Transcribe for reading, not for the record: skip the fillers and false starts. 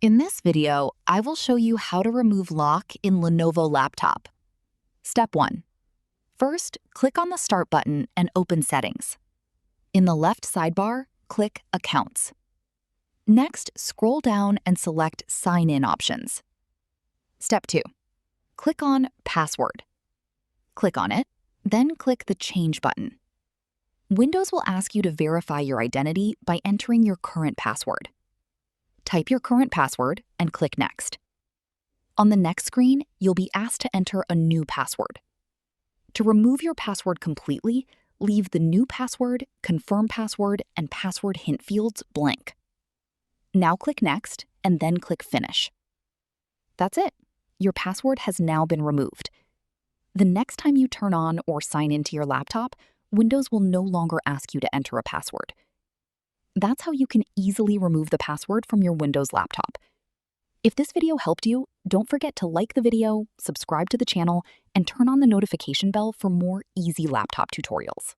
In this video, I will show you how to remove lock in Lenovo laptop. Step 1. First, click on the Start button and open Settings. In the left sidebar, click Accounts. Next, scroll down and select Sign In options. Step 2. Click on Password. Click on it, then click the Change button. Windows will ask you to verify your identity by entering your current password. Type your current password and click Next. On the next screen, you'll be asked to enter a new password. To remove your password completely, leave the new password, confirm password, and password hint fields blank. Now click Next and then click Finish. That's it. Your password has now been removed. The next time you turn on or sign into your laptop, Windows will no longer ask you to enter a password. That's how you can easily remove the password from your Windows laptop. If this video helped you, don't forget to like the video, subscribe to the channel, and turn on the notification bell for more easy laptop tutorials.